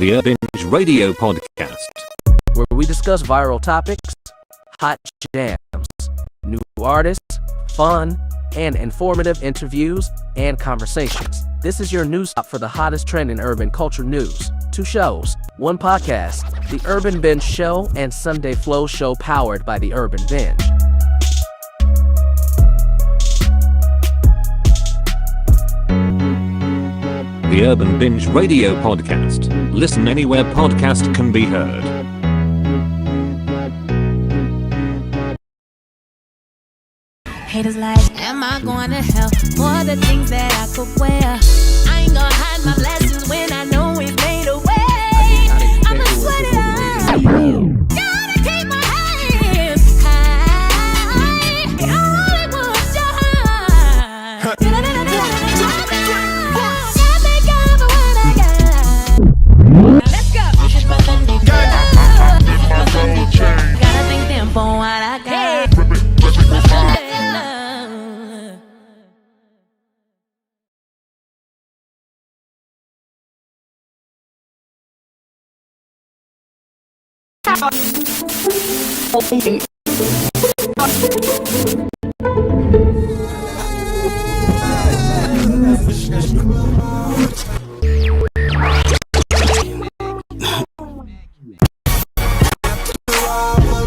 the Binge Radio podcast, where we discuss viral topics, hot jams, new artists, fun, and informative interviews and conversations. This is your news stop for the hottest trend in urban culture news. 2 shows, 1 podcast, The Urban Binge Show and Sunday Flow Show, powered by The Urban Binge. the Urban Binge Radio podcast. Listen anywhere podcast can be heard. Haters like, am I going to hell for the things that I could wear? I ain't gonna hide my blessings when I know we've made a way. I'ma sweat it out. Gotta keep my hands high. I only want die. Thank God for what I got. Let's go. Gotta thank them for what I got.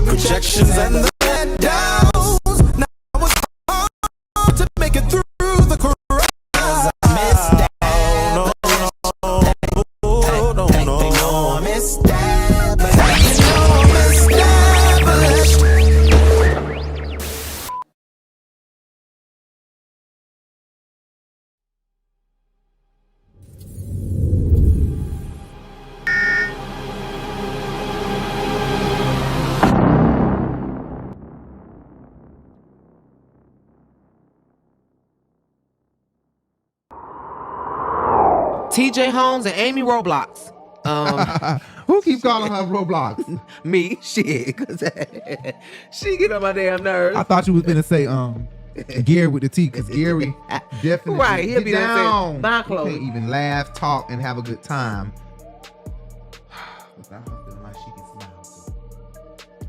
Projections and the letdowns. Now it's hard to make it through the correct. I missed that. No, they know I missed that. But I know I'm established. TJ Holmes and Amy Robach. Who keeps calling her Roblox? Me, shit, cause she get on my damn nerves. I thought you was gonna say Gary with the T, cause Gary definitely Right, he'll be there down. saying, "Bye, He Chloe." can't even laugh, talk, and have a good time.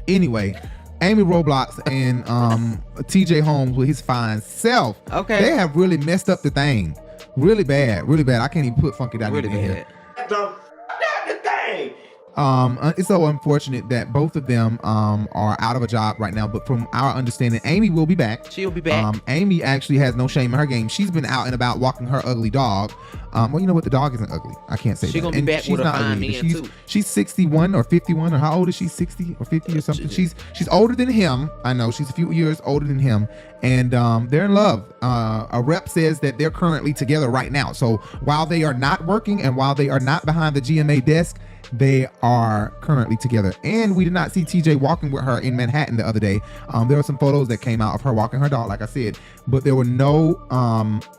Anyway, Amy Roblox and TJ Holmes with his fine self. Okay. They have really messed up the thing. Really bad, really bad. I can't even put Funky Down Really in here. bad. It's so unfortunate that both of them are out of a job right now, but from our understanding, Amy will be back. She'll be back. Amy actually has no shame in her game. She's been out and about walking her ugly dog. Well, you know what? The dog isn't ugly. I can't say She that. gonna be And back she's with a not fine ugly, but man, too. She's 61 or 51, or how old is she? 60 or 50 or something. She's older than him. I know she's a few years older than him, and they're in love. A rep says that they're currently together right now. So while they are not working and while they are not behind the GMA desk, they are currently together. And we did not see TJ walking with her in Manhattan the other day. There were some photos that came out of her walking her dog, like I said, but there were no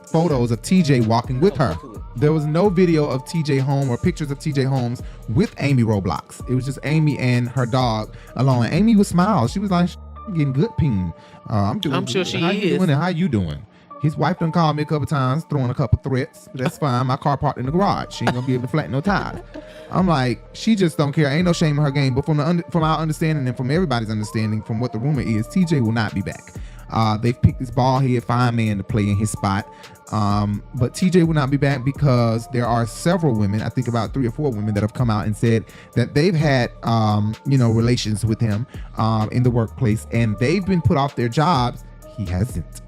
photos of TJ walking with her. There was no video of TJ Holmes or pictures of TJ Holmes with Amy Roblox. It was just Amy and her dog alone. And Amy was smiling. She was like, getting good ping. I'm sure she how is. You doing and how you doing? His wife done called me a couple times, throwing a couple threats. But that's fine. My car parked in the garage. She ain't gonna be able to flatten no tires. I'm like, she just don't care. Ain't no shame in her game. But from our understanding and from everybody's understanding, from what the rumor is, TJ will not be back. They've picked this bald head fine man to play in his spot. But TJ will not be back because there are several women, I think about 3 or 4 women, that have come out and said that they've had relations with him in the workplace, and they've been put off their jobs. He hasn't.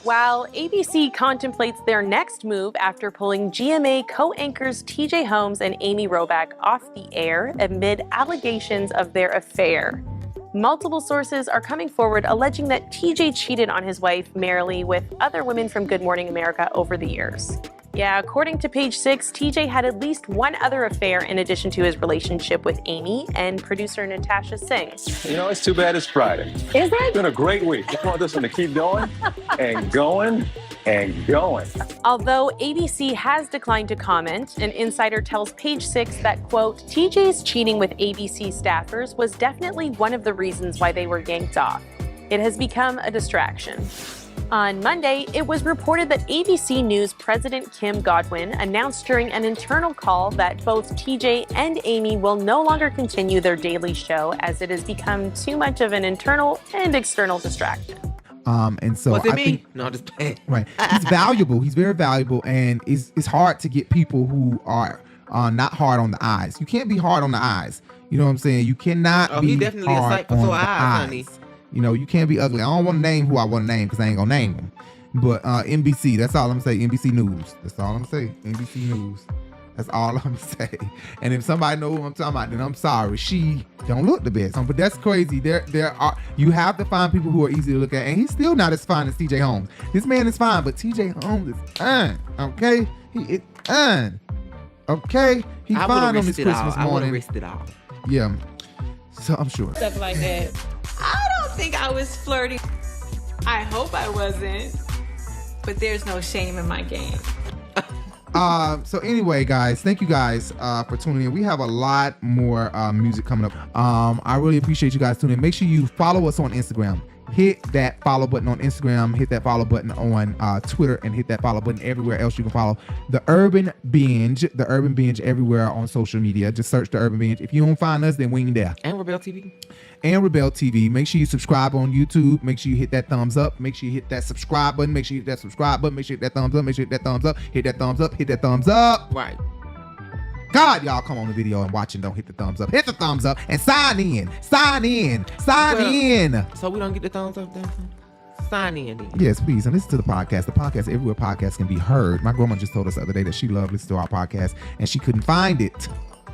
While ABC contemplates their next move after pulling GMA co-anchors TJ Holmes and Amy Robach off the air amid allegations of their affair. Multiple sources are coming forward alleging that TJ cheated on his wife, Marilee, with other women from Good Morning America over the years. Yeah, according to Page 6, TJ had at least one other affair in addition to his relationship with Amy and producer Natasha Singh. You know, it's too bad it's Friday. Is it? It's been a great week. Just want this one to keep going and going and going. Although ABC has declined to comment, an insider tells Page 6 that, quote, TJ's cheating with ABC staffers was definitely one of the reasons why they were yanked off. It has become a distraction. On Monday, it was reported that ABC News President Kim Godwin announced during an internal call that both TJ and Amy will no longer continue their daily show as it has become too much of an internal and external distraction. And so Was it I me? think, No, just playing. right. He's valuable. He's very valuable, and it's hard to get people who are not hard on the eyes. You can't be hard on the eyes. You know what I'm saying? You cannot be He definitely a hard sight for on sore the eyes, honey. You know, you can't be ugly. I don't want to name who I want to name because I ain't gonna name them. But NBC, that's all I'm gonna say. NBC News. That's all I'm gonna say. NBC News. That's all I'm gonna say. And if somebody knows who I'm talking about, then I'm sorry. She don't look the best. But that's crazy. There are, you have to find people who are easy to look at, and he's still not as fine as TJ Holmes. This man is fine, but TJ Holmes is fine. Okay, he is fine. Okay, he's fine on this Christmas morning. I would have risked it all. Yeah. So I'm sure. Stuff like that. I don't think I was flirting. I hope I wasn't. But there's no shame in my game. So anyway, guys, thank you guys for tuning in. We have a lot more music coming up. I really appreciate you guys tuning in. Make sure you follow us on Instagram. Hit that follow button on Instagram, hit that follow button on Twitter, and hit that follow button everywhere else you can follow The Urban Binge everywhere on social media. Just search The Urban Binge. If you don't find us, then we ain't there. And Rebel TV. Make sure you subscribe on YouTube. Make sure you hit that thumbs up. Make sure you hit that subscribe button. Make sure you hit that subscribe button. Make sure you hit that thumbs up. Make sure you hit that thumbs up. Hit that thumbs up. Hit that thumbs up. Right. God, y'all come on the video and watch and don't hit the thumbs up. Hit the thumbs up and sign in. Sign in. So we don't get the thumbs up then? Sign in then. Yes, please. And listen to the podcast. The podcast, everywhere podcasts can be heard. My grandma just told us the other day that she loved listening to our podcast and she couldn't find it.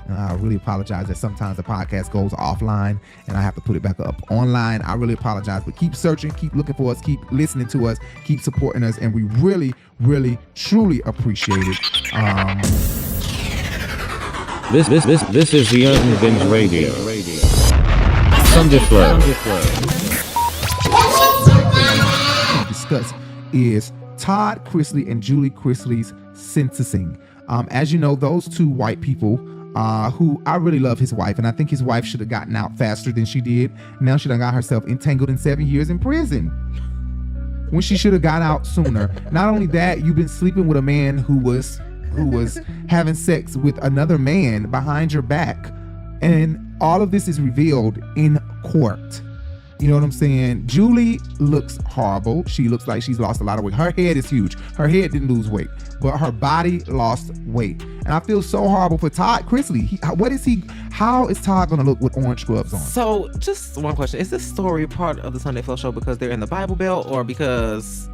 I really apologize that sometimes the podcast goes offline and I have to put it back up online. I really apologize, but keep searching, keep looking for us, keep listening to us, keep supporting us, and we really, really, truly appreciate it. This is the Urban Binge Radio. Sunday Flow. Discuss is Todd Chrisley and Julie Chrisley's sentencing. As you know, those two white people who I really love his wife, and I think his wife should have gotten out faster than she did. Now she done got herself entangled in 7 years in prison when she should have got out sooner. Not only that, you've been sleeping with a man who was having sex with another man behind your back, and all of this is revealed in court. You know what I'm saying? Julie looks horrible. She looks like she's lost a lot of weight. Her head is huge. Her head didn't lose weight, but her body lost weight. And I feel so horrible for Todd Chrisley. How is Todd gonna look with orange scrubs on? So just one question. Is this story part of the Sunday Flow show because they're in the Bible Belt or because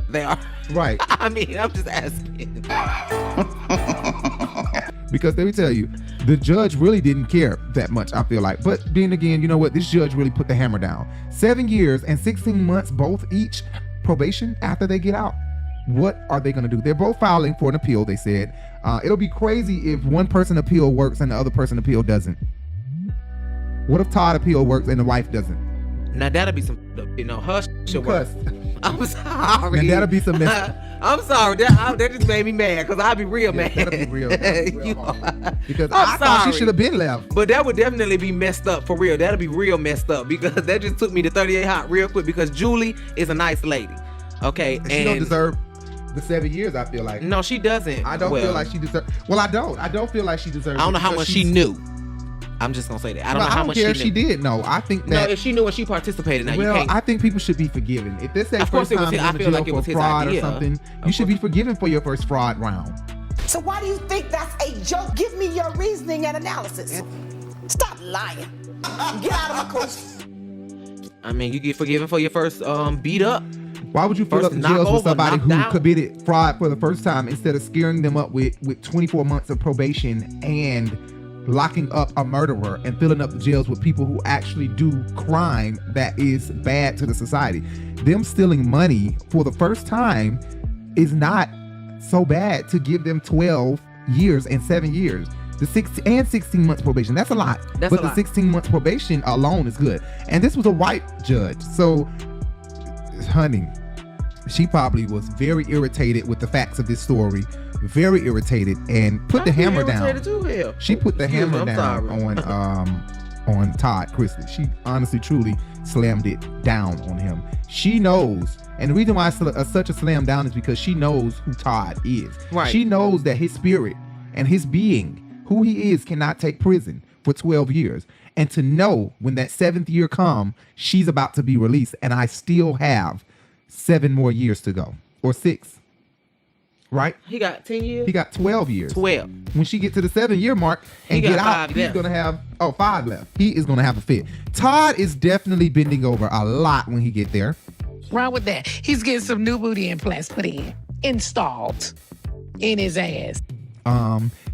they are? Right. I mean, I'm just asking. Because let me tell you, the judge really didn't care that much, I feel like. But then again, you know what? This judge really put the hammer down. 7 years and 16 months, both each probation after they get out. What are they going to do? They're both filing for an appeal, they said. It'll be crazy if one person appeal works and the other person appeal doesn't. What if Todd appeal works and the wife doesn't? Now that'll be some, hush. I'm sorry. And that'll be some mess. I'm sorry. That just made me mad because I'll be real mad. That'll be real hard. Because I thought she should have been left. But that would definitely be messed up for real. That'll be real messed up because that just took me to 38 Hot real quick because Julie is a nice lady. Okay. And she don't deserve the 7 years, I feel like. No, she doesn't. I don't feel like she deserves. Well, I don't feel like she deserves. I don't know how much she knew. I'm just gonna say that. I don't know how much she knew. She did. No, I think that. No, if she knew and she participated, now you can't. I think people should be forgiven. If this that of course first time I feel like it was his fraud idea or something, you should be forgiven for your first fraud round. So why do you think that's a joke? Give me your reasoning and analysis. Stop lying. Get out of my course. I mean, you get forgiven for your first beat up. Why would you fill up the jails with somebody who committed fraud for the first time instead of scaring them up with 24 months of probation and locking up a murderer and filling up the jails with people who actually do crime that is bad to the society? Them stealing money for the first time is not so bad to give them 12 years and 7 years. The 16 months probation, that's a lot. But the 16 months probation alone is good. And this was a white judge. So, honey, she probably was very irritated with the facts of this story. Very irritated and put the hammer down. She put the hammer down on Todd Chrisley. She honestly, truly slammed it down on him. She knows, And the reason why it's such a slam down is because she knows who Todd is. Right. She knows that his spirit and his being, who he is, cannot take prison for 12 years. And to know when that 7th year comes, she's about to be released, and I still have 7 more years to go, or 6. Right? He got 10 years? He got 12 years. 12. When she get to the 7-year mark and get out, he's going to have 5 left. He is going to have a fit. Todd is definitely bending over a lot when he get there. Wrong with that. He's getting some new booty implants put in, installed in his ass.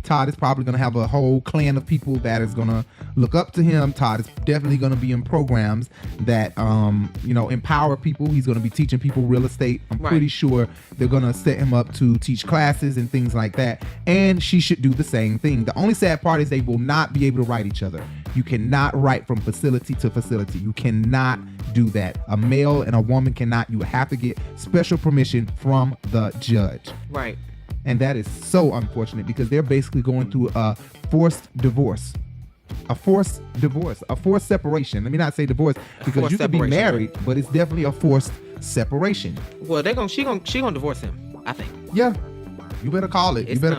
Todd is probably going to have a whole clan of people that is going to look up to him. Todd is definitely going to be in programs that, empower people. He's going to be teaching people real estate. I'm pretty sure they're going to set him up to teach classes and things like that. And she should do the same thing. The only sad part is they will not be able to write each other. You cannot write from facility to facility. You cannot do that. A male and a woman cannot. You have to get special permission from the judge. Right. And that is so unfortunate because they're basically going through a forced divorce. A forced separation. Let me not say divorce because you could be married, but it's definitely a forced separation. Well, she gonna divorce him, I think. Yeah. You better call it. You better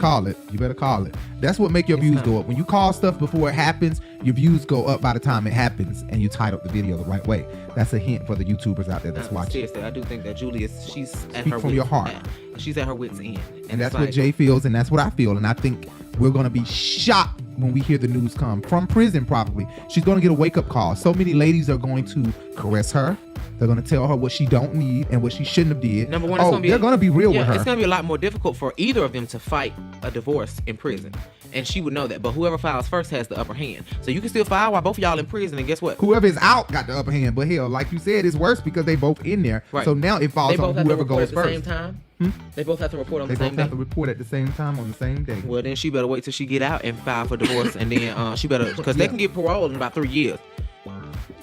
call it. That's what make your views go up. When you call stuff before it happens, your views go up by the time it happens, and you title the video the right way. That's a hint for the YouTubers out there that's watching. Seriously, I do think that Julie she's at Speak her from wits' your heart. She's at her wits' end. And that's what Jay feels, and that's what I feel. And I think we're going to be shocked when we hear the news come from prison, probably. She's going to get a wake-up call. So many ladies are going to caress her. They're going to tell her what she don't need and what she shouldn't have did. Number one, they're going to be real with her. It's going to be a lot more difficult for either of them to fight a divorce in prison. And she would know that. But whoever files first has the upper hand. So you can still file while both of y'all in prison. And guess what? Whoever is out got the upper hand. But hell, like you said, it's worse because they both in there. Right. So now it falls on whoever goes first. At the same time? They both have to report on the same day? They both have to report at the same time on the same day. Well, then she better wait till she get out and file for divorce. And then she better, because they can get paroled in about 3 years.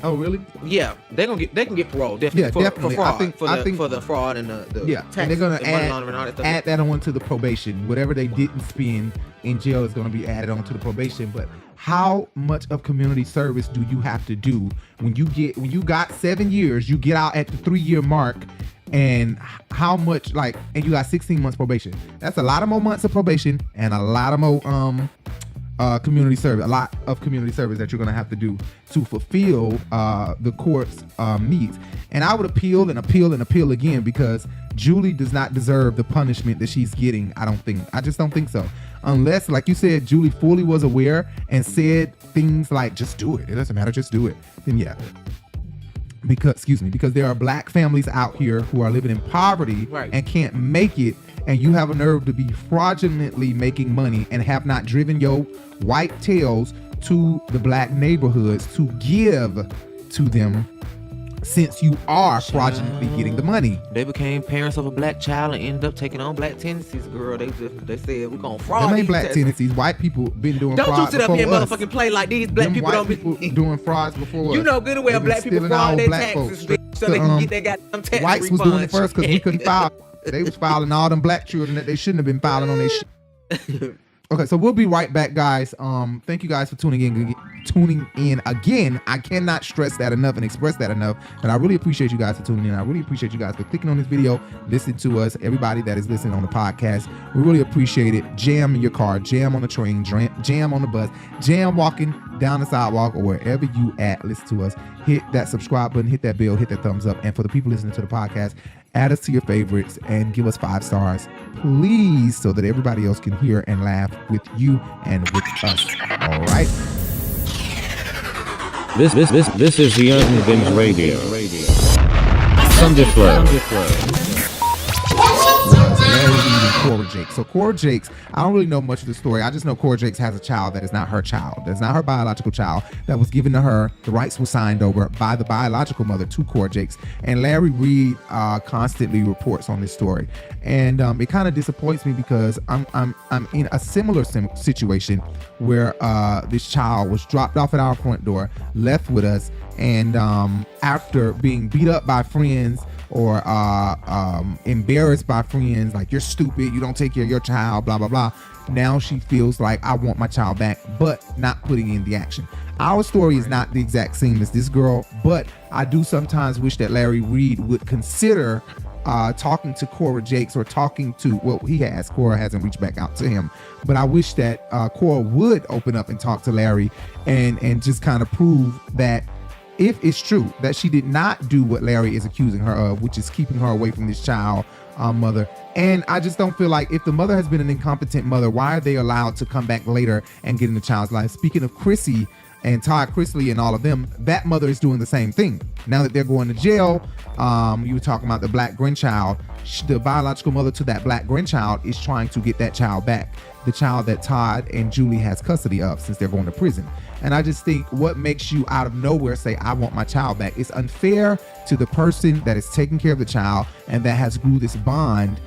Oh, really? Yeah, they can get parole definitely. Definitely. For fraud, I think for the fraud and the tax, and they're gonna add that on to the probation. Whatever they didn't spend in jail is gonna be added on to the probation. But how much of community service do you have to do when you got 7 years, you get out at the 3-year mark, and how much and you got 16 months probation? That's a lot of more months of probation and a lot of more community service, a lot of community service that you're going to have to do to fulfill the court's needs. And I would appeal and appeal and appeal again because Julie does not deserve the punishment that she's getting. I just don't think so. Unless, like you said, Julie fully was aware and said things like, just do it. It doesn't matter. Just do it. Then yeah. Because there are black families out here who are living in poverty and can't make it, and you have a nerve to be fraudulently making money and have not driven your white tails to the black neighborhoods to give to them, since you are fraudulently getting the money. They became parents of a black child and ended up taking on black tendencies, girl. They said we're gonna fraud. Them ain't black tendencies. White people been doing fraud. Don't you sit up here and us. motherfucking play like these black people don't be doing frauds before us. You know good and well black people fraud their taxes so they can get their goddamn tax Whites refunds. was doing it first because we couldn't file. They was filing all them black children that they shouldn't have been filing on their shit. Okay, so we'll be right back, guys. Thank you guys for tuning in again. I cannot stress that enough and express that enough. But I really appreciate you guys for tuning in. I really appreciate you guys for clicking on this video, listening to us. Everybody that is listening on the podcast, we really appreciate it. Jam in your car, jam on the train, jam on the bus, jam walking down the sidewalk or wherever you at. Listen to us. Hit that subscribe button, hit that bell, hit that thumbs up. And for the people listening to the podcast, add us to your favorites and give us 5 stars, please, so that everybody else can hear and laugh with you and with us. All right. This is the Urban Binge Radio. Sunday Flow. Cora Jakes. So Cora Jakes, I don't really know much of the story. I just know Cora Jakes has a child that is not her child. That's not her biological child that was given to her. The rights were signed over by the biological mother to Cora Jakes. And Larry Reid constantly reports on this story. And it kind of disappoints me because I'm in a similar situation where this child was dropped off at our front door, left with us, and after being beat up by friends or embarrassed by friends, like, you're stupid, you don't take care of your child, blah, blah, blah. Now she feels like, I want my child back, but not putting in the action. Our story is not the exact same as this girl, but I do sometimes wish that Larry Reid would consider talking to Cora Jakes or talking to, well, he has. Cora hasn't reached back out to him. But I wish that Cora would open up and talk to Larry and just kind of prove that if it's true that she did not do what Larry is accusing her of, which is keeping her away from this child, mother. And I just don't feel like if the mother has been an incompetent mother, why are they allowed to come back later and get in the child's life? Speaking of Chrissy and Todd Chrisley and all of them, that mother is doing the same thing. Now that they're going to jail, you were talking about the black grandchild. The biological mother to that black grandchild is trying to get that child back, the child that Todd and Julie has custody of since they're going to prison. And I just think, what makes you out of nowhere say, I want my child back? It's unfair to the person that is taking care of the child and that has grew this bond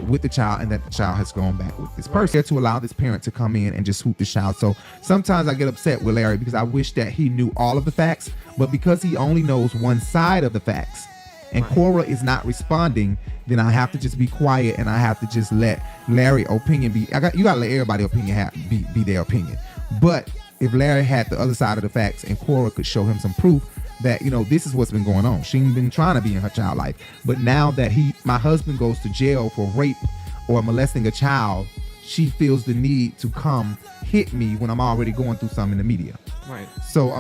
with the child, and that the child has gone back with this person, to allow this parent to come in and just swoop the child. So sometimes I get upset with Larry because I wish that he knew all of the facts, but because he only knows one side of the facts and Cora is not responding, then I have to just be quiet and I have to just let Larry's opinion be. You gotta let everybody's opinion be their opinion. But if Larry had the other side of the facts and Cora could show him some proof that, you know, this is what's been going on. She ain't been trying to be in her child life. But now that my husband goes to jail for rape or molesting a child, she feels the need to come hit me when I'm already going through something in the media. Right. So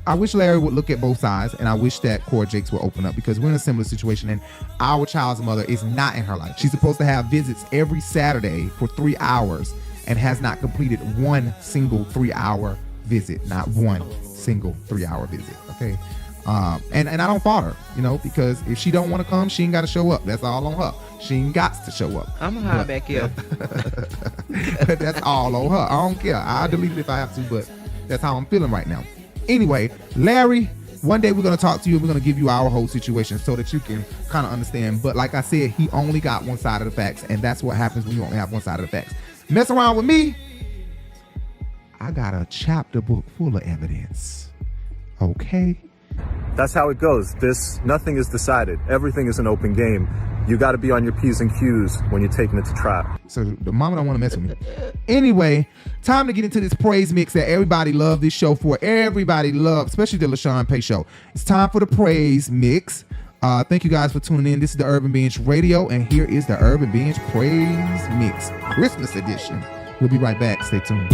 I wish Larry would look at both sides, and I wish that Cora Jakes would open up, because we're in a similar situation and our child's mother is not in her life. She's supposed to have visits every Saturday for 3 hours and has not completed one single 3-hour visit. Not one single 3-hour visit. Okay. And I don't fault her, you know, because if she don't want to come, she ain't got to show up. That's all on her. She ain't got to show up. I'm gonna hide back here. That's all on her. I don't care. I'll delete it if I have to, but that's how I'm feeling right now. Anyway, Larry, one day we're going to talk to you and we're going to give you our whole situation so that you can kind of understand. But like I said, he only got one side of the facts, and that's what happens when you only have one side of the facts. Mess around with me, I got a chapter book full of evidence. Okay? That's how it goes. Nothing is decided. Everything is an open game. You got to be on your P's and Q's when you're taking it to trial. So the mama don't want to mess with me. Anyway, time to get into this praise mix that everybody loved this show for. Everybody loved, especially the LaShawn Pay show. It's time for the praise mix. Thank you guys for tuning in. This is the Urban Binge Radio, and here is the Urban Binge Praise Mix, Christmas edition. We'll be right back. Stay tuned.